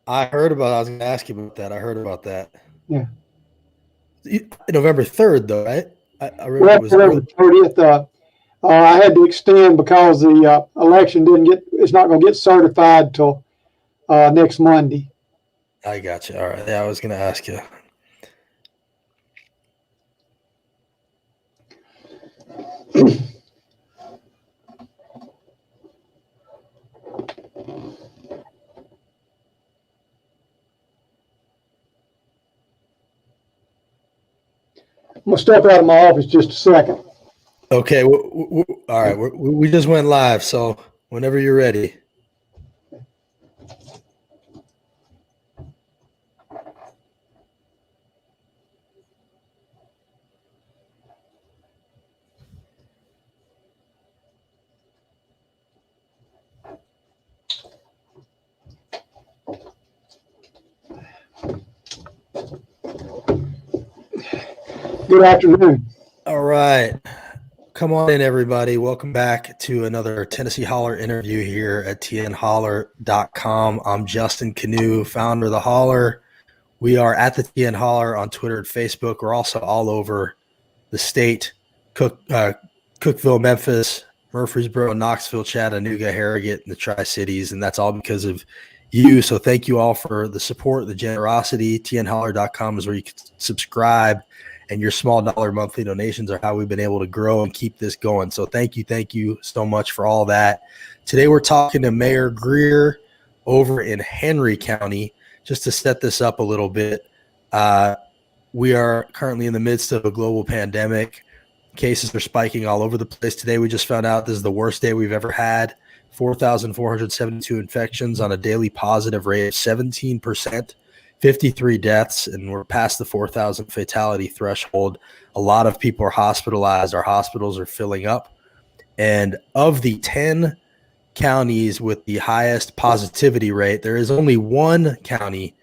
I heard about. I was going to ask you about that. I heard about that. Yeah. November 3rd, though, right? I read it Well, was November early. 30th, I had to extend because the election it's not going to get certified till next Monday. I got you. All right. Yeah, I was going to ask you. I'm going to step out of my office just a second. Okay. All right. We just went live. So whenever you're ready. Good afternoon. All right. Come on in, everybody. Welcome back to another Tennessee Holler interview here at tnholler.com. I'm Justin Canoe, founder of The Holler. We are at the TN Holler on Twitter and Facebook. We're also all over the state, Cookeville, Memphis, Murfreesboro, Knoxville, Chattanooga, Harrogate, and the Tri-Cities, and that's all because of you. So thank you all for the support, the generosity. tnholler.com is where you can subscribe, and your small dollar monthly donations are how we've been able to grow and keep this going. So thank you so much for all that. Today we're talking to Mayor Greer over in Henry County. Just to set this up a little bit, we are currently in the midst of a global pandemic. Cases are spiking all over the place. Today we just found out this is the worst day we've ever had. 4,472 infections on a daily positive rate of 17%. 53 deaths, and we're past the 4,000 fatality threshold. A lot of people are hospitalized. Our hospitals are filling up. And of the 10 counties with the highest positivity rate, there is only one county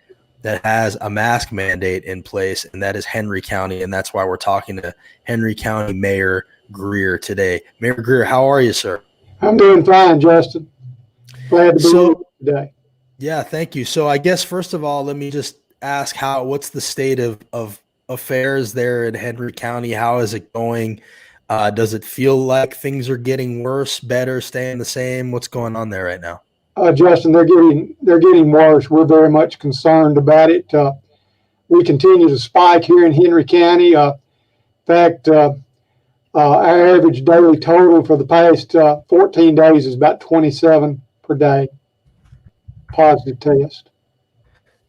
that has a mask mandate in place, and that is Henry County. And that's why we're talking to Henry County Mayor Greer today. Mayor Greer, how are you, sir? I'm doing fine, Justin. Glad to be here today. Yeah, thank you. So I guess first of all, let me just ask what's the state of affairs there in Henry County? How is it going? Does it feel like things are getting worse, better, staying the same? What's going on there right now? Justin, they're getting worse. We're very much concerned about it. We continue to spike here in Henry County. In fact, our average daily total for the past 14 days is about 27 per day positive test.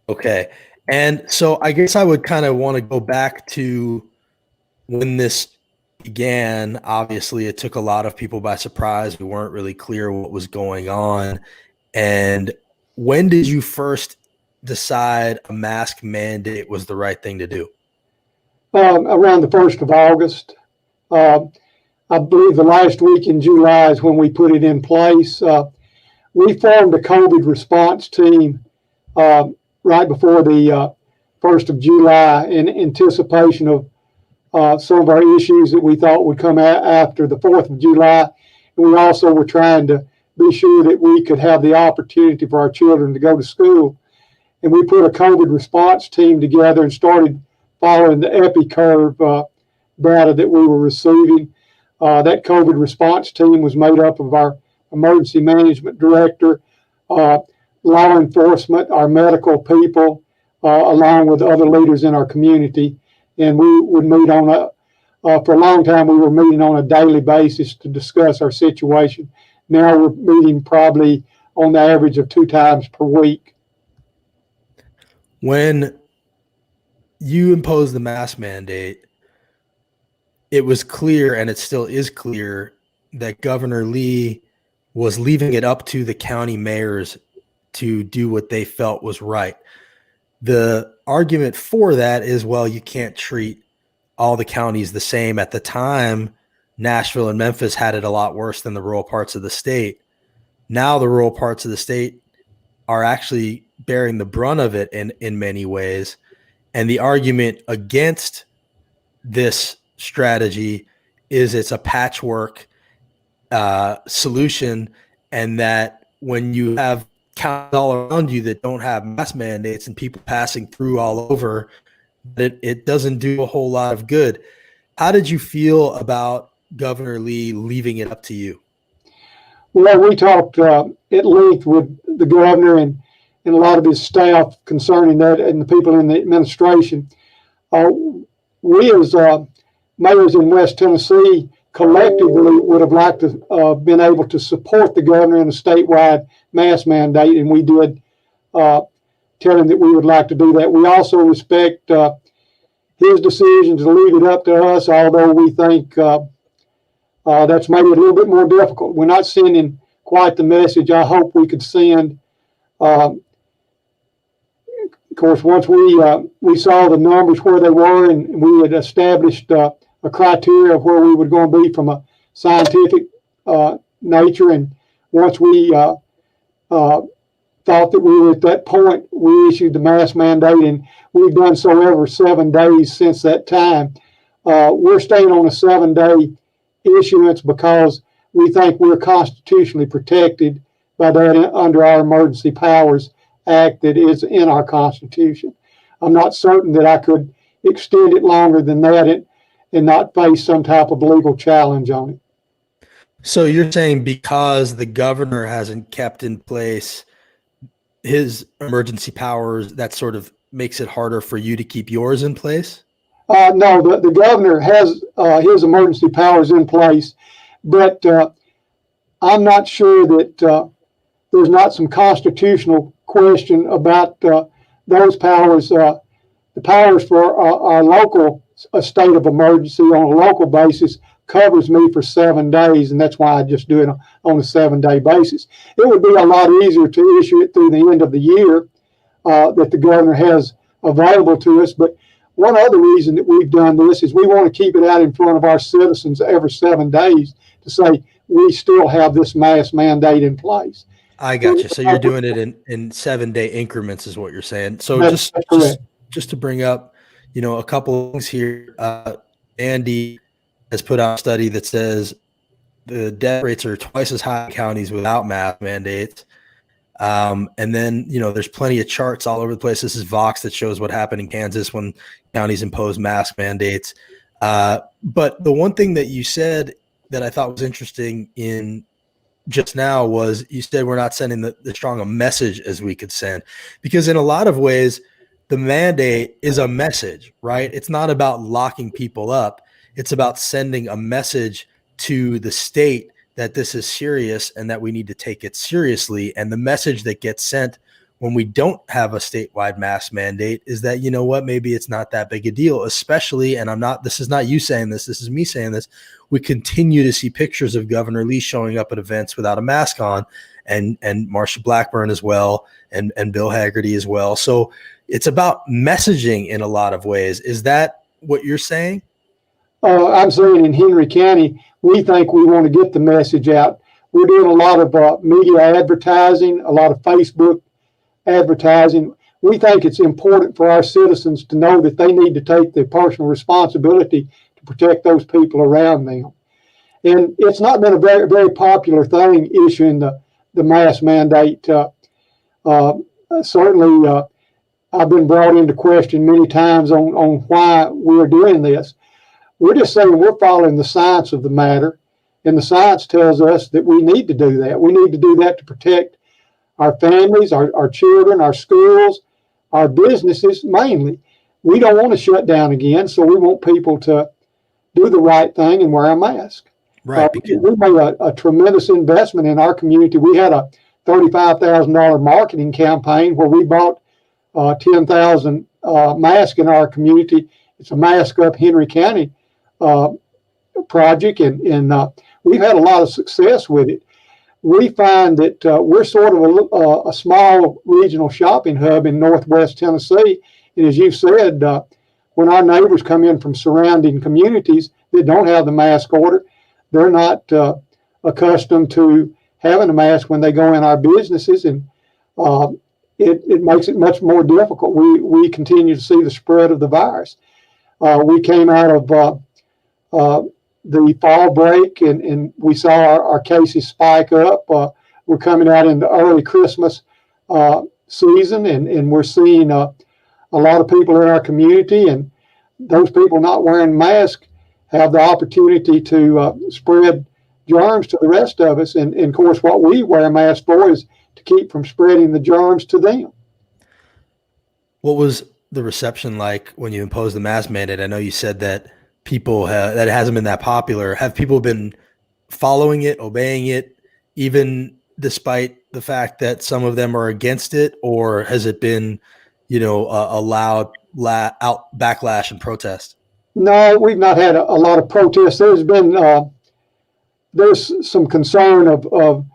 Okay. And so I guess I would kind of want to go back to when this began. Obviously, it took a lot of people by surprise. We weren't really clear what was going on. And when did you first decide a mask mandate was the right thing to do? Around the 1st of August. I believe the last week in July is when we put it in place. We formed a COVID response team right before the 1st of July in anticipation of some of our issues that we thought would come after the 4th of July. And we also were trying to be sure that we could have the opportunity for our children to go to school. And we put a COVID response team together and started following the EpiCurve data that we were receiving. That COVID response team was made up of our emergency management director, law enforcement, our medical people, along with other leaders in our community. And we would meet for a long time, we were meeting on a daily basis to discuss our situation. Now we're meeting probably on the average of 2 times per week. When you imposed the mask mandate, it was clear, and it still is clear, that Governor Lee was leaving it up to the county mayors to do what they felt was right. The argument for that is, well, you can't treat all the counties the same. At the time, Nashville and Memphis had it a lot worse than the rural parts of the state. Now the rural parts of the state are actually bearing the brunt of it in many ways. And the argument against this strategy is it's a patchwork solution, and that when you have counties all around you that don't have mask mandates and people passing through all over, it doesn't do a whole lot of good. How did you feel about Governor Lee leaving it up to you? Well, we talked at length with the governor and a lot of his staff concerning that and the people in the administration. We as mayors in West Tennessee collectively would have liked to been able to support the governor in a statewide mask mandate, and we did tell him that we would like to do that. We also respect his decision to leave it up to us, although we think that's made it a little bit more difficult. We're not sending quite the message I hope we could send. Of course, once we saw the numbers where they were, and we had established a criteria of where we would go and be from a scientific nature, and once we thought that we were at that point, we issued the mask mandate, and we've done so every 7 days since that time. We're staying on a 7-day issuance because we think we're constitutionally protected by that under our Emergency Powers Act that is in our Constitution. I'm not certain that I could extend it longer than that and not face some type of legal challenge on it. So you're saying because the governor hasn't kept in place his emergency powers, that sort of makes it harder for you to keep yours in place? No, the governor has his emergency powers in place, but I'm not sure that there's not some constitutional question about those powers. The powers for our local state of emergency on a local basis covers me for 7 days, and that's why I just do it on a 7-day basis. It would be a lot easier to issue it through the end of the year that the governor has available to us. But one other reason that we've done this is we want to keep it out in front of our citizens every 7 days to say we still have this mask mandate in place. I got you. So you're doing it in 7-day increments is what you're saying. So just to bring up, a couple of things here. Andy has put out a study that says the death rates are twice as high in counties without mask mandates. And then, there's plenty of charts all over the place. This is Vox that shows what happened in Kansas when counties imposed mask mandates. But the one thing that you said that I thought was interesting in just now was you said we're not sending the strong a message as we could send, because in a lot of ways, the mandate is a message, right? It's not about locking people up. It's about sending a message to the state that this is serious and that we need to take it seriously. And the message that gets sent when we don't have a statewide mask mandate is that, maybe it's not that big a deal, especially, and this is not you saying this is me saying this, we continue to see pictures of Governor Lee showing up at events without a mask on, and Marsha Blackburn as well, and Bill Hagerty as well. So it's about messaging in a lot of ways. Is that what you're saying? I'm saying in Henry County, we think we want to get the message out. We're doing a lot of media advertising, a lot of Facebook advertising. We think it's important for our citizens to know that they need to take the personal responsibility to protect those people around them. And it's not been a very, very popular thing issuing the mask mandate. Certainly, I've been brought into question many times on why we're doing this. We're just saying we're following the science of the matter, and the science tells us that we need to do that. We need to do that to protect our families, our children, our schools, our businesses mainly. We don't want to shut down again, so we want people to do the right thing and wear a mask. Right. We made a tremendous investment in our community. We had a $35,000 marketing campaign where we bought 10,000 masks in our community. It's a Mask Up Henry County project, and we've had a lot of success with it. We find that we're sort of a small regional shopping hub in Northwest Tennessee. And as you've said, when our neighbors come in from surrounding communities that don't have the mask order, they're not accustomed to having a mask when they go in our businesses, and it makes it much more difficult. We continue to see the spread of the virus. We came out of the fall break, and we saw our cases spike up. We're coming out into early Christmas season, and we're seeing a lot of people in our community, and those people not wearing masks have the opportunity to spread germs to the rest of us. And of course, what we wear masks for is to keep from spreading the germs to them. What was the reception like when you imposed the mask mandate? I know you said that that it hasn't been that popular. Have people been following it, obeying it, even despite the fact that some of them are against it, or has it been, a loud out backlash and protest? No, we've not had a lot of protests. There's some concern of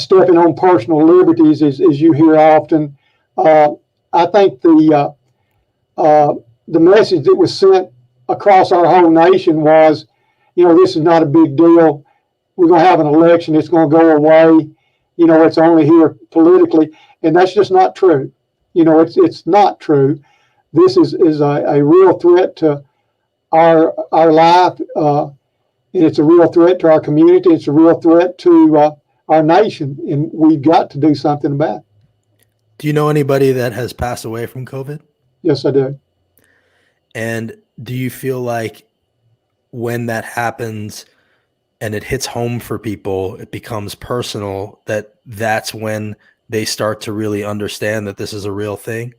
stepping on personal liberties, as you hear often. I think the message that was sent across our whole nation was, this is not a big deal. We're going to have an election. It's going to go away. It's only here politically, and that's just not true. It's not true. This is a real threat to our life, and it's a real threat to our community. It's a real threat to our nation, and we've got to do something about it. Do you know anybody that has passed away from COVID? Yes, I do. And do you feel like when that happens and it hits home for people, it becomes personal, that's when they start to really understand that this is a real thing?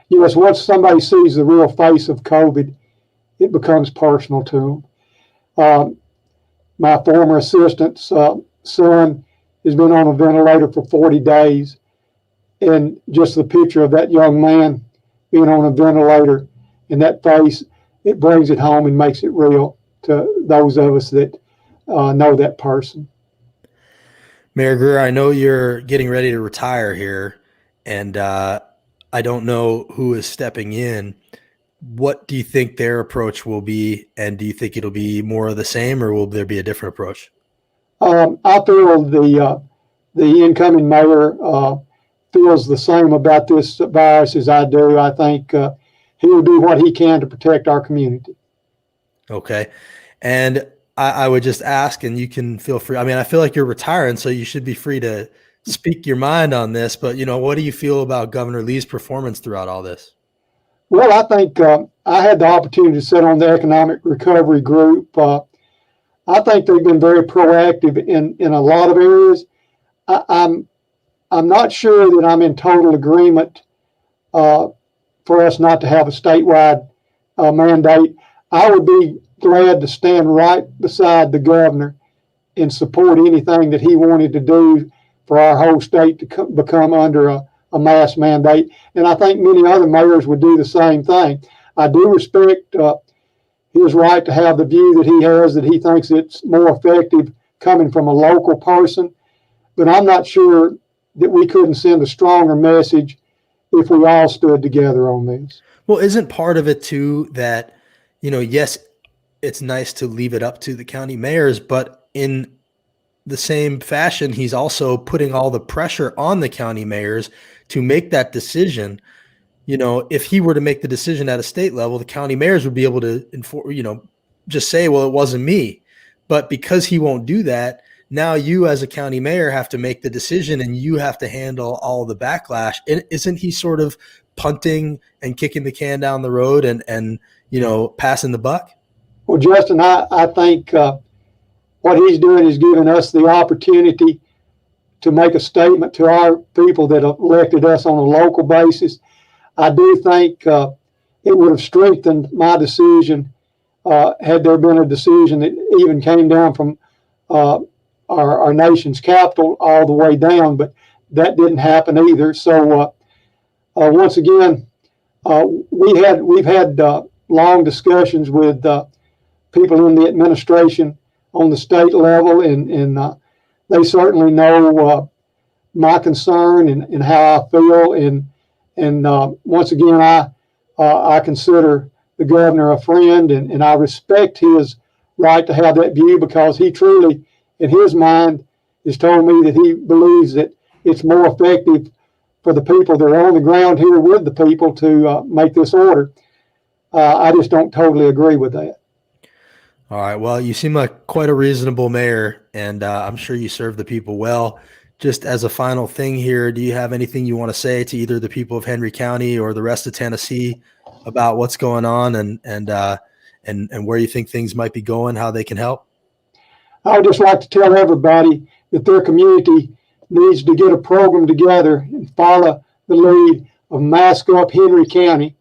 Yes, once somebody sees the real face of COVID, it becomes personal to them. My former assistant's son has been on a ventilator for 40 days. And just the picture of that young man being on a ventilator and that face, it brings it home and makes it real to those of us that know that person. Mayor Greer, I know you're getting ready to retire here, and I don't know who is stepping in. What do you think their approach will be, and do you think it'll be more of the same, or will there be a different approach? I feel the incoming mayor feels the same about this virus as I do. I think he will do what he can to protect our community. Okay. And I would just ask, and you can feel free. I mean, I feel like you're retiring, so you should be free to speak your mind on this. But, what do you feel about Governor Lee's performance throughout all this? Well, I think I had the opportunity to sit on the economic recovery group. I think they've been very proactive in a lot of areas. I'm not sure that I'm in total agreement for us not to have a statewide mandate. I would be glad to stand right beside the governor and support anything that he wanted to do for our whole state to become under a mask mandate. And I think many other mayors would do the same thing. I do respect his right to have the view that he has, that he thinks it's more effective coming from a local person. But I'm not sure that we couldn't send a stronger message if we all stood together on this. Well, isn't part of it too that, yes, it's nice to leave it up to the county mayors, but in the same fashion, he's also putting all the pressure on the county mayors to make that decision. If he were to make the decision at a state level, the county mayors would be able to just say, well, it wasn't me. But because he won't do that, now you as a county mayor have to make the decision and you have to handle all the backlash. And isn't he sort of punting and kicking the can down the road and passing the buck? Well, Justin, I think what he's doing is giving us the opportunity to make a statement to our people that have elected us on a local basis. I do think it would have strengthened my decision had there been a decision that even came down from our nation's capital all the way down, but that didn't happen either. So once again, we've had long discussions with people in the administration on the state level, and they certainly know my concern and how I feel. And once again, I consider the governor a friend, and I respect his right to have that view, because he truly, in his mind, has told me that he believes that it's more effective for the people that are on the ground here with the people to make this order. I just don't totally agree with that. All right. Well, you seem like quite a reasonable mayor, and I'm sure you serve the people well. just as a final thing here, do you have anything you want to say to either the people of Henry County or the rest of Tennessee about what's going on and where you think things might be going, how they can help? I would just like to tell everybody that their community needs to get a program together and follow the lead of Mask Up Henry County.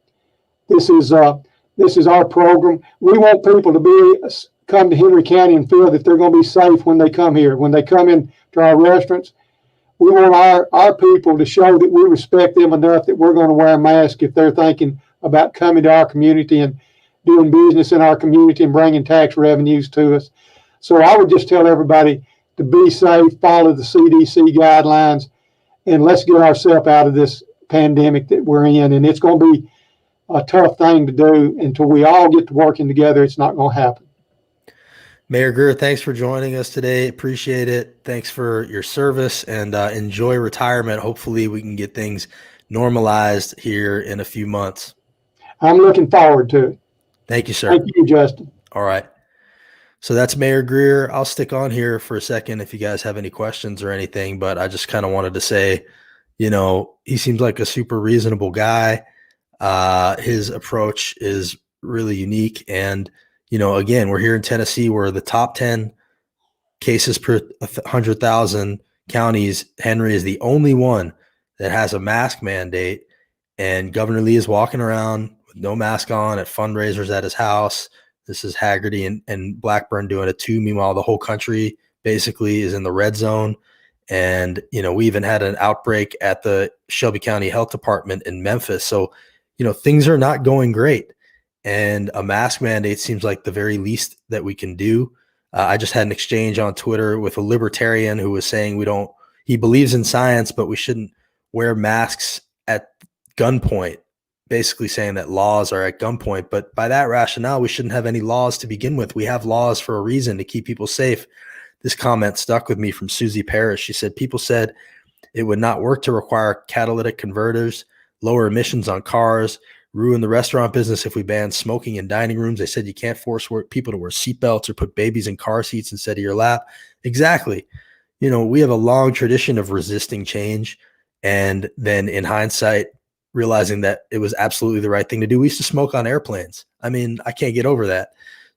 This is our program. We want people to come to Henry County and feel that they're going to be safe when they come here. When they come in to our restaurants, we want our people to show that we respect them enough that we're going to wear a mask if they're thinking about coming to our community and doing business in our community and bringing tax revenues to us. So I would just tell everybody to be safe, follow the CDC guidelines, and let's get ourselves out of this pandemic that we're in. And it's going to be a tough thing to do until we all get to working together. It's not going to happen. Mayor Greer, thanks for joining us today. Appreciate it. Thanks for your service, and enjoy retirement. Hopefully we can get things normalized here in a few months. I'm looking forward to it. Thank you, sir. Thank you, Justin. All right. So that's Mayor Greer. I'll stick on here for a second if you guys have any questions or anything, but I just kind of wanted to say, he seems like a super reasonable guy. His approach is really unique. And, again, we're here in Tennessee where the top 10 cases per 100,000 counties, Henry is the only one that has a mask mandate. And Governor Lee is walking around with no mask on at fundraisers at his house. This is Haggerty and Blackburn doing it too. Meanwhile, the whole country basically is in the red zone. And, we even had an outbreak at the Shelby County Health Department in Memphis. So, things are not going great. And a mask mandate seems like the very least that we can do. I just had an exchange on Twitter with a libertarian who was saying he believes in science, but we shouldn't wear masks at gunpoint, basically saying that laws are at gunpoint. But by that rationale, we shouldn't have any laws to begin with. We have laws for a reason, to keep people safe. This comment stuck with me from Susie Parrish. She said, people said it would not work to require catalytic converters, lower emissions on cars, ruin the restaurant business if we ban smoking in dining rooms. They said you can't force people to wear seatbelts or put babies in car seats instead of your lap. Exactly. We have a long tradition of resisting change. And then in hindsight, realizing that it was absolutely the right thing to do. We used to smoke on airplanes. I mean, I can't get over that.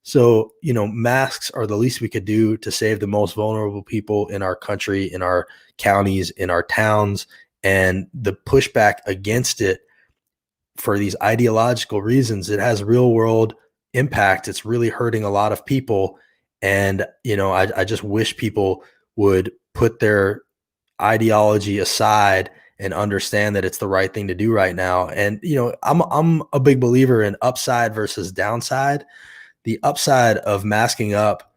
So, masks are the least we could do to save the most vulnerable people in our country, in our counties, in our towns. And the pushback against it for these ideological reasons, it has real world impact. It's really hurting a lot of people. And, I just wish people would put their ideology aside and understand that it's the right thing to do right now. And, I'm a big believer in upside versus downside. The upside of masking up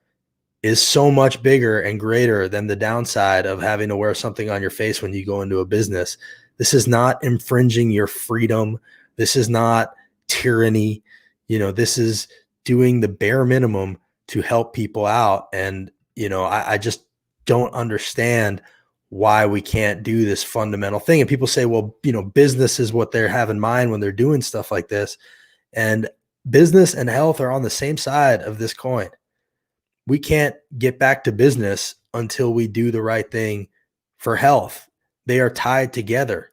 is so much bigger and greater than the downside of having to wear something on your face when you go into a business. This is not infringing your freedom. This is not tyranny. This is doing the bare minimum to help people out. And, I just don't understand why we can't do this fundamental thing. And people say, well, business is what they have in mind when they're doing stuff like this. And business and health are on the same side of this coin. We can't get back to business until we do the right thing for health. They are tied together.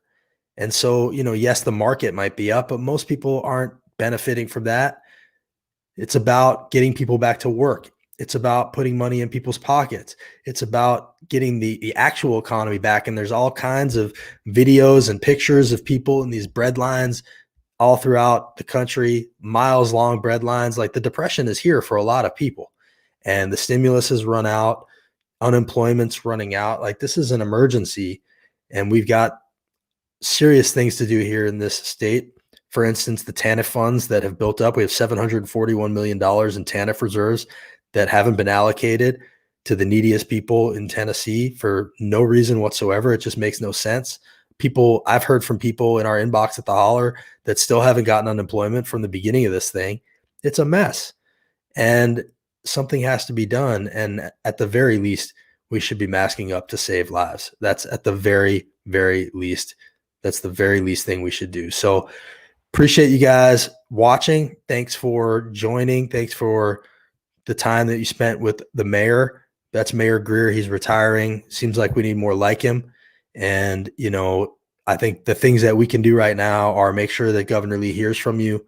And so, yes, the market might be up, but most people aren't benefiting from that. It's about getting people back to work. It's about putting money in people's pockets. It's about getting the actual economy back. And there's all kinds of videos and pictures of people in these bread lines all throughout the country, miles long bread lines. Like, the depression is here for a lot of people, and the stimulus has run out. Unemployment's running out. Like, this is an emergency, and we've got serious things to do here in this state. For instance, the TANF funds that have built up, we have $741 million in TANF reserves that haven't been allocated to the neediest people in Tennessee for no reason whatsoever. It just makes no sense. I've heard from people in our inbox at the Holler that still haven't gotten unemployment from the beginning of this thing. It's a mess, and something has to be done. And at the very least, we should be masking up to save lives. That's at the very, very least. That's the very least thing we should do. So appreciate you guys watching. Thanks for joining. Thanks for the time that you spent with the mayor. That's Mayor Greer. He's retiring. Seems like we need more like him. And, I think the things that we can do right now are make sure that Governor Lee hears from you.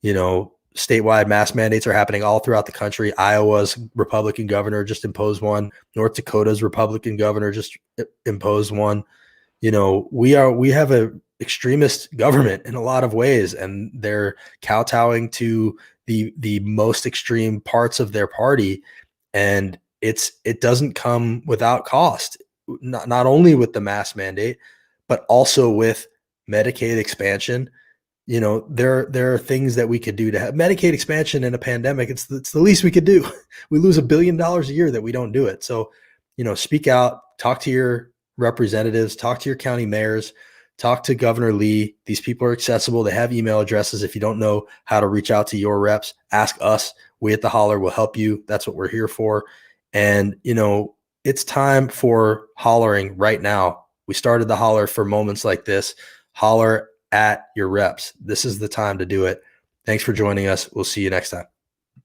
Statewide mask mandates are happening all throughout the country. Iowa's Republican governor just imposed one. North Dakota's Republican governor just imposed one. We have a extremist government in a lot of ways, and they're kowtowing to the most extreme parts of their party. And it doesn't come without cost, not only with the mask mandate, but also with Medicaid expansion. There are things that we could do to have Medicaid expansion in a pandemic. It's the least we could do. We lose $1 billion a year that we don't do it. So, speak out, talk to your representatives, talk to your county mayors, talk to Governor Lee. These people are accessible. They have email addresses. If you don't know how to reach out to your reps, ask us. We at the Holler will help you. That's what we're here for. And, it's time for hollering right now. We started the Holler for moments like this. Holler at your reps. This is the time to do it. Thanks for joining us. We'll see you next time.